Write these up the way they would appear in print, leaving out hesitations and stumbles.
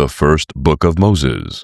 The first book of Moses.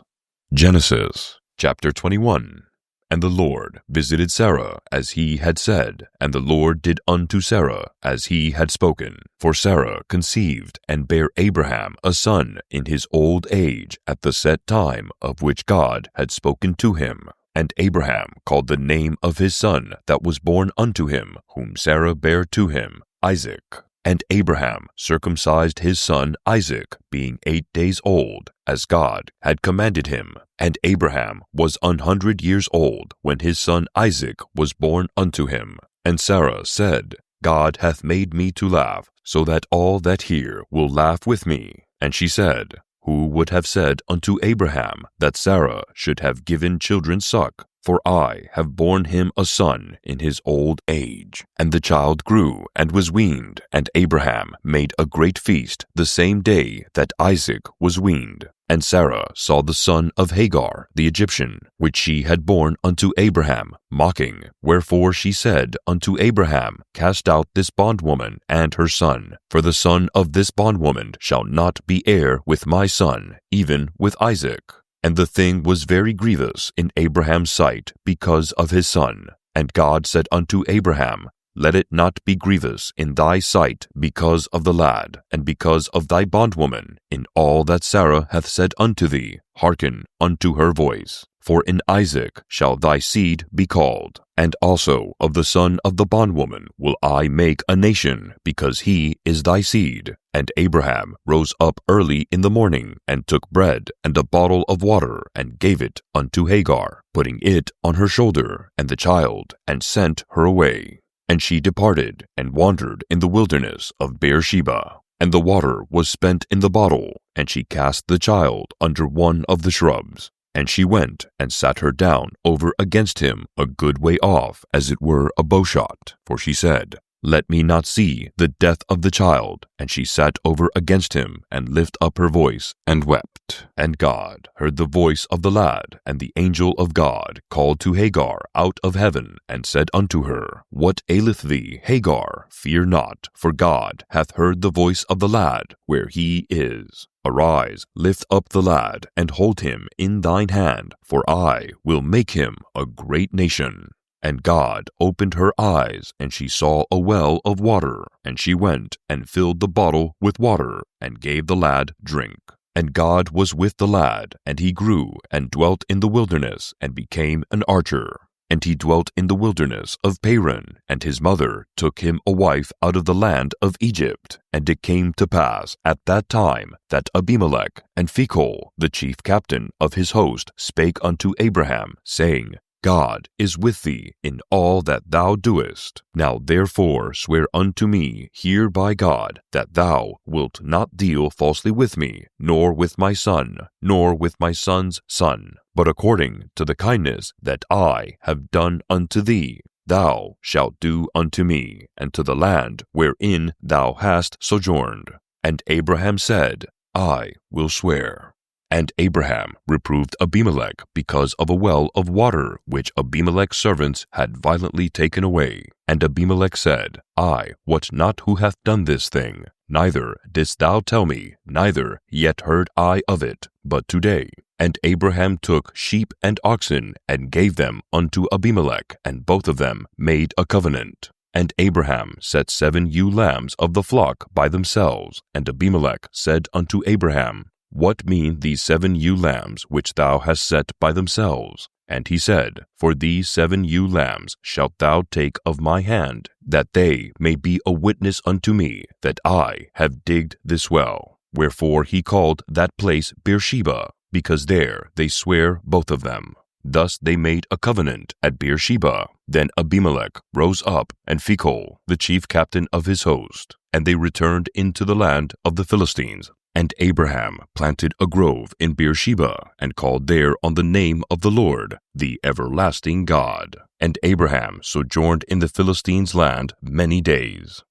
Genesis, chapter 21. And the Lord visited Sarah as he had said, and the Lord did unto Sarah as he had spoken. For Sarah conceived and bare Abraham a son in his old age at the set time of which God had spoken to him. And Abraham called the name of his son that was born unto him, whom Sarah bare to him, Isaac. And Abraham circumcised his son Isaac, being 8 days old, as God had commanded him. And Abraham was 100 years old when his son Isaac was born unto him. And Sarah said, God hath made me to laugh, so that all that hear will laugh with me. And she said, Who would have said unto Abraham that Sarah should have given children suck? For I have borne him a son in his old age. And the child grew and was weaned, and Abraham made a great feast the same day that Isaac was weaned. And Sarah saw the son of Hagar the Egyptian, which she had borne unto Abraham, mocking. Wherefore she said unto Abraham, Cast out this bondwoman and her son, for the son of this bondwoman shall not be heir with my son, even with Isaac. And the thing was very grievous in Abraham's sight because of his son. And God said unto Abraham, Let it not be grievous in thy sight because of the lad, and because of thy bondwoman, in all that Sarah hath said unto thee. Hearken unto her voice. For in Isaac shall thy seed be called, and also of the son of the bondwoman will I make a nation, because he is thy seed. And Abraham rose up early in the morning, and took bread and a bottle of water, and gave it unto Hagar, putting it on her shoulder, and the child, and sent her away. And she departed, and wandered in the wilderness of Beersheba. And the water was spent in the bottle, and she cast the child under one of the shrubs. And she went and sat her down over against him a good way off, as it were a bowshot. For she said, Let me not see the death of the child. And she sat over against him, and lifted up her voice, and wept. And God heard the voice of the lad, and the angel of God called to Hagar out of heaven, and said unto her, What aileth thee, Hagar? Fear not, for God hath heard the voice of the lad where he is. Arise, lift up the lad, and hold him in thine hand, for I will make him a great nation. And God opened her eyes, and she saw a well of water, and she went and filled the bottle with water, and gave the lad drink. And God was with the lad, and he grew, and dwelt in the wilderness, and became an archer. And he dwelt in the wilderness of Paran, and his mother took him a wife out of the land of Egypt. And it came to pass at that time that Abimelech and Phicol, the chief captain of his host, spake unto Abraham, saying, God is with thee in all that thou doest. Now therefore swear unto me here by God, that thou wilt not deal falsely with me, nor with my son, nor with my son's son, but according to the kindness that I have done unto thee, thou shalt do unto me, and to the land wherein thou hast sojourned. And Abraham said, I will swear. And Abraham reproved Abimelech because of a well of water which Abimelech's servants had violently taken away. And Abimelech said, I wot not who hath done this thing, neither didst thou tell me, neither yet heard I of it, but today. And Abraham took sheep and oxen, and gave them unto Abimelech, and both of them made a covenant. And Abraham set 7 ewe lambs of the flock by themselves. And Abimelech said unto Abraham, What mean these 7 ewe lambs which thou hast set by themselves? And he said, For these 7 ewe lambs shalt thou take of my hand, that they may be a witness unto me that I have digged this well. Wherefore he called that place Beersheba, because there they swear both of them. Thus they made a covenant at Beersheba. Then Abimelech rose up, and Phicol, the chief captain of his host, and they returned into the land of the Philistines. And Abraham planted a grove in Beersheba, and called there on the name of the Lord, the everlasting God. And Abraham sojourned in the Philistines' land many days.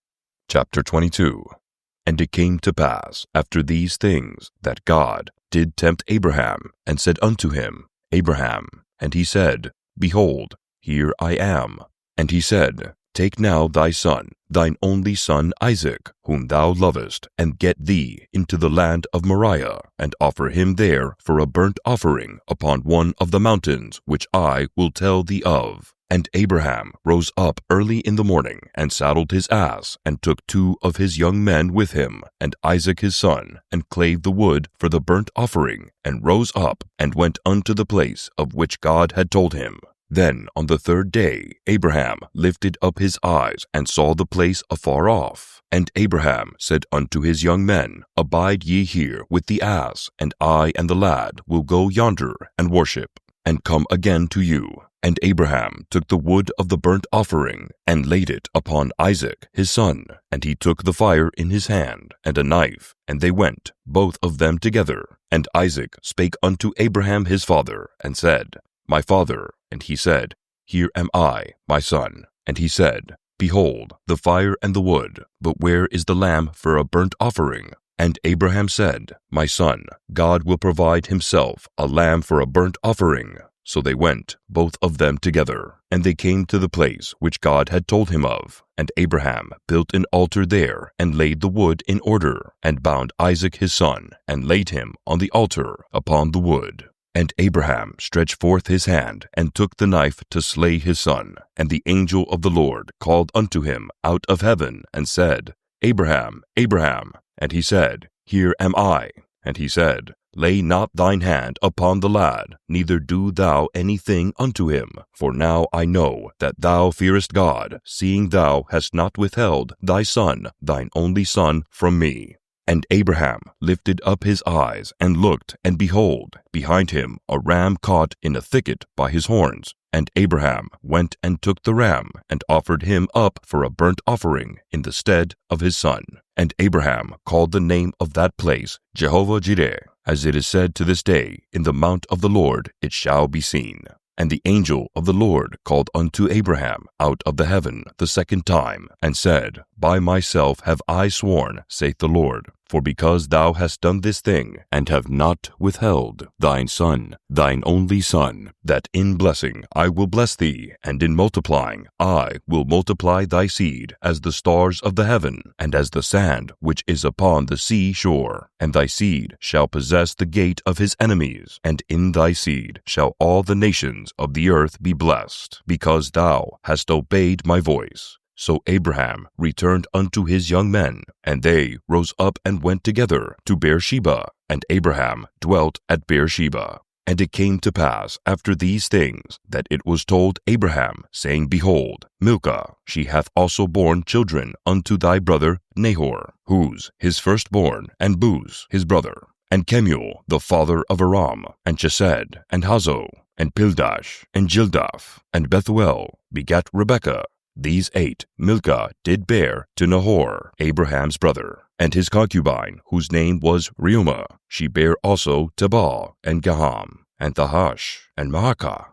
Chapter 22. And it came to pass after these things that God did tempt Abraham, and said unto him, Abraham. And he said, Behold, here I am. And he said, Take now thy son, thine only son Isaac, whom thou lovest, and get thee into the land of Moriah, and offer him there for a burnt offering upon one of the mountains which I will tell thee of. And Abraham rose up early in the morning, and saddled his ass, and took 2 of his young men with him, and Isaac his son, and clave the wood for the burnt offering, and rose up, and went unto the place of which God had told him. Then on the 3rd day Abraham lifted up his eyes, and saw the place afar off. And Abraham said unto his young men, Abide ye here with the ass, and I and the lad will go yonder and worship, and come again to you. And Abraham took the wood of the burnt offering, and laid it upon Isaac his son, and he took the fire in his hand, and a knife, and they went, both of them together. And Isaac spake unto Abraham his father, and said, My father. And he said, Here am I, my son. And he said, Behold, the fire and the wood, but where is the lamb for a burnt offering? And Abraham said, My son, God will provide himself a lamb for a burnt offering. So they went, both of them together, and they came to the place which God had told him of. And Abraham built an altar there, and laid the wood in order, and bound Isaac his son, and laid him on the altar upon the wood. And Abraham stretched forth his hand, and took the knife to slay his son. And the angel of the Lord called unto him out of heaven, and said, Abraham, Abraham. And he said, Here am I. And he said, Lay not thine hand upon the lad, neither do thou anything unto him. For now I know that thou fearest God, seeing thou hast not withheld thy son, thine only son, from me. And Abraham lifted up his eyes, and looked, and behold, behind him a ram caught in a thicket by his horns. And Abraham went and took the ram, and offered him up for a burnt offering in the stead of his son. And Abraham called the name of that place Jehovah-Jireh, as it is said to this day, In the mount of the Lord it shall be seen. And the angel of the Lord called unto Abraham out of the heaven the 2nd time, and said, By myself have I sworn, saith the Lord, for because thou hast done this thing, and have not withheld thine son, thine only son, that in blessing I will bless thee, and in multiplying I will multiply thy seed as the stars of the heaven, and as the sand which is upon the sea shore. And thy seed shall possess the gate of his enemies, and in thy seed shall all the nations of the earth be blessed, because thou hast obeyed my voice. So Abraham returned unto his young men, and they rose up and went together to Beersheba, and Abraham dwelt at Beersheba. And it came to pass after these things, that it was told Abraham, saying, Behold, Milcah, she hath also borne children unto thy brother Nahor, Huz his firstborn, and Buz his brother, and Kemuel the father of Aram, and Chesed, and Hazo, and Pildash, and Jildaph, and Bethuel begat Rebekah. These 8 Milcah did bear to Nahor, Abraham's brother, and his concubine, whose name was Reumah. She bare also Tabal, and Gaham, and Thahash, and Maacah.